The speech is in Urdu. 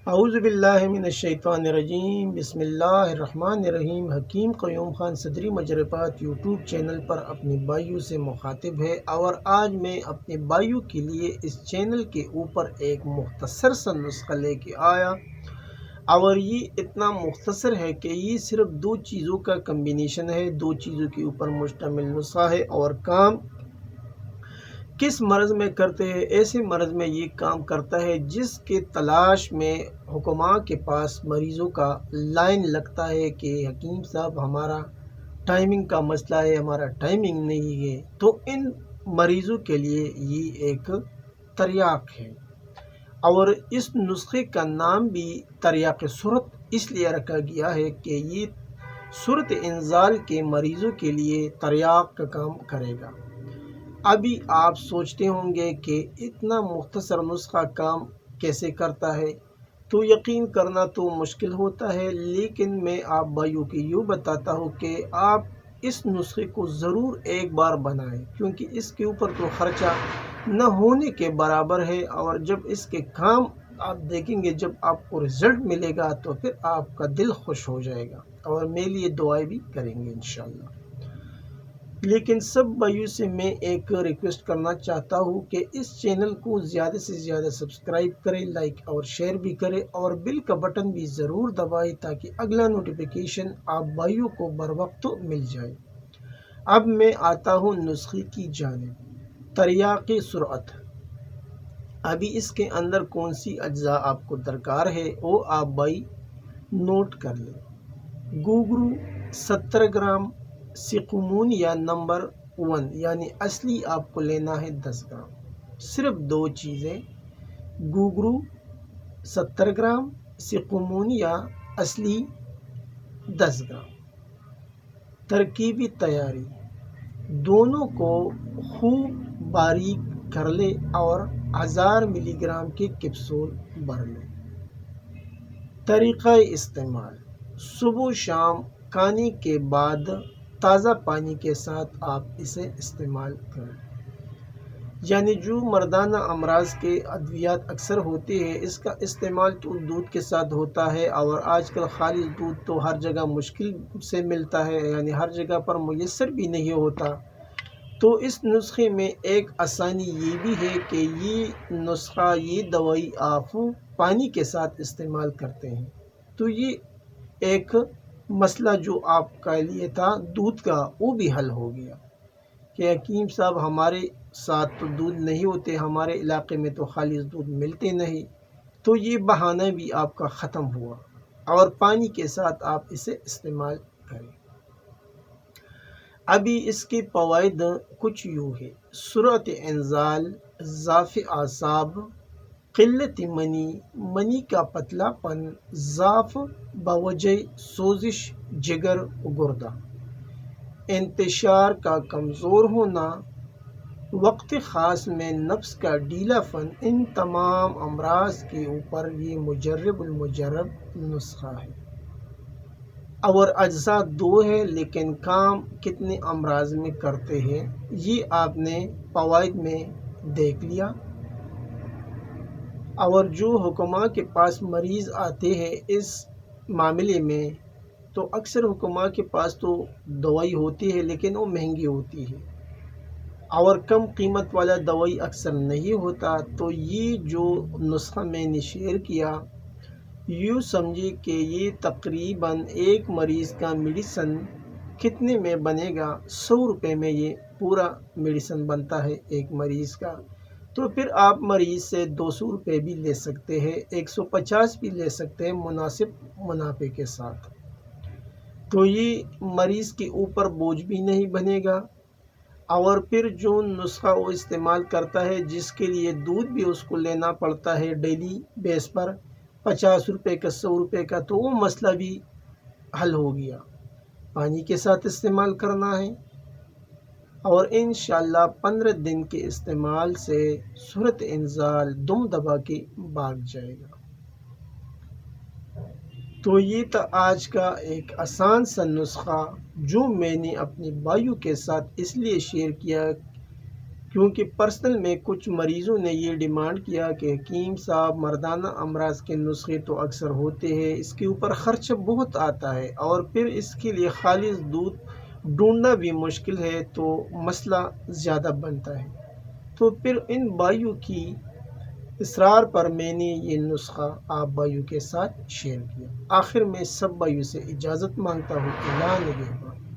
اعوذ باللہ من الشیطان الرجیم، بسم اللہ الرحمن الرحیم۔ حکیم قیوم خان صدری مجربات یوٹیوب چینل پر اپنے بھائیوں سے مخاطب ہے، اور آج میں اپنے بھائیوں کے لیے اس چینل کے اوپر ایک مختصر سا نسخہ لے کے آیا، اور یہ اتنا مختصر ہے کہ یہ صرف دو چیزوں کا کمبینیشن ہے، دو چیزوں کے اوپر مشتمل نسخہ ہے، اور کام کس مرض میں کرتے ہیں؟ ایسے مرض میں یہ کام کرتا ہے جس کے تلاش میں حکماء کے پاس مریضوں کا لائن لگتا ہے کہ حکیم صاحب ہمارا ٹائمنگ کا مسئلہ ہے، ہمارا ٹائمنگ نہیں ہے، تو ان مریضوں کے لیے یہ ایک تریاق ہے، اور اس نسخے کا نام بھی تریاق صورت اس لیے رکھا گیا ہے کہ یہ صورت انزال کے مریضوں کے لیے تریاق کا کام کرے گا۔ ابھی آپ سوچتے ہوں گے کہ اتنا مختصر نسخہ کام کیسے کرتا ہے، تو یقین کرنا تو مشکل ہوتا ہے، لیکن میں آپ بھائیوں کو یوں بتاتا ہوں کہ آپ اس نسخے کو ضرور ایک بار بنائیں، کیونکہ اس کے اوپر تو خرچہ نہ ہونے کے برابر ہے، اور جب اس کے کام آپ دیکھیں گے، جب آپ کو رزلٹ ملے گا تو پھر آپ کا دل خوش ہو جائے گا، اور میرے لیے دعائیں بھی کریں گے انشاءاللہ۔ لیکن سب بھائیوں سے میں ایک ریکویسٹ کرنا چاہتا ہوں کہ اس چینل کو زیادہ سے زیادہ سبسکرائب کریں، لائک اور شیئر بھی کریں، اور بیل کا بٹن بھی ضرور دبائیں تاکہ اگلا نوٹیفیکیشن آپ بھائیوں کو بر وقت مل جائے۔ اب میں آتا ہوں نسخے کی جانب۔ تریاق سرعت۔ ابھی اس کے اندر کون سی اجزاء آپ کو درکار ہے وہ آپ بھائی نوٹ کر لیں۔ گوگرو 70 گرام، سقمون یا نمبر 1 یعنی اصلی آپ کو لینا ہے 10 گرام۔ صرف دو چیزیں، گوگرو 70 گرام، سقمون یا اصلی 10 گرام۔ ترکیبی تیاری: دونوں کو خوب باریک کر لے اور 1000 ملی گرام کے کیپسول بھر لیں۔ طریقہ استعمال: صبح و شام کھانے کے بعد تازہ پانی کے ساتھ آپ اسے استعمال کریں۔ یعنی جو مردانہ امراض کے ادویات اکثر ہوتے ہیں، اس کا استعمال تو دودھ کے ساتھ ہوتا ہے، اور آج کل خالص دودھ تو ہر جگہ مشکل سے ملتا ہے، یعنی ہر جگہ پر میسر بھی نہیں ہوتا، تو اس نسخے میں ایک آسانی یہ بھی ہے کہ یہ نسخہ، یہ دوائی آپ پانی کے ساتھ استعمال کرتے ہیں، تو یہ ایک مسئلہ جو آپ کا لیے تھا دودھ کا وہ بھی حل ہو گیا کہ حکیم صاحب ہمارے ساتھ تو دودھ نہیں ہوتے، ہمارے علاقے میں تو خالص دودھ ملتے نہیں، تو یہ بہانہ بھی آپ کا ختم ہوا، اور پانی کے ساتھ آپ اسے استعمال کریں۔ ابھی اس کے فوائد کچھ یوں ہے: سرعت انزال، ضعف اعصاب، قلت منی، منی کا پتلا پن، ضعف بوجہ سوزش جگر و گردہ، انتشار کا کمزور ہونا، وقت خاص میں نفس کا ڈھیلا پن، ان تمام امراض کے اوپر یہ مجرب المجرب نسخہ ہے۔ اور اجزاء دو ہے، لیکن کام کتنے امراض میں کرتے ہیں یہ آپ نے فوائد میں دیکھ لیا۔ اور جو حکماء کے پاس مریض آتے ہیں اس معاملے میں، تو اکثر حکماء کے پاس تو دوائی ہوتی ہے لیکن وہ مہنگی ہوتی ہے، اور کم قیمت والا دوائی اکثر نہیں ہوتا، تو یہ جو نسخہ میں نے شیئر کیا، یوں سمجھے کہ یہ تقریباً ایک مریض کا میڈیسن کتنے میں بنے گا؟ 100 روپے میں یہ پورا میڈیسن بنتا ہے ایک مریض کا، تو پھر آپ مریض سے 200 روپے بھی لے سکتے ہیں، 150 بھی لے سکتے ہیں مناسب منافع کے ساتھ، تو یہ مریض کے اوپر بوجھ بھی نہیں بنے گا۔ اور پھر جو نسخہ وہ استعمال کرتا ہے، جس کے لیے دودھ بھی اس کو لینا پڑتا ہے ڈیلی بیس پر 50 روپے کا، 100 روپے کا، تو وہ مسئلہ بھی حل ہو گیا، پانی کے ساتھ استعمال کرنا ہے، اور انشاءاللہ 15 دن کے استعمال سے صورت انزال دم دبا کے بھاگ جائے گا۔ تو یہ تھا آج کا ایک آسان سا نسخہ جو میں نے اپنے بھائیوں کے ساتھ اس لیے شیئر کیا کیونکہ پرسنل میں کچھ مریضوں نے یہ ڈیمانڈ کیا کہ حکیم صاحب مردانہ امراض کے نسخے تو اکثر ہوتے ہیں، اس کے اوپر خرچ بہت آتا ہے اور پھر اس کے لیے خالص دودھ ڈھونڈنا بھی مشکل ہے تو مسئلہ زیادہ بنتا ہے۔ تو پھر ان بھائیوں کی اصرار پر میں نے یہ نسخہ آپ بھائیوں کے ساتھ شیئر کیا۔ آخر میں سب بھائیوں سے اجازت مانگتا ہوں۔ اللہ نگہبان۔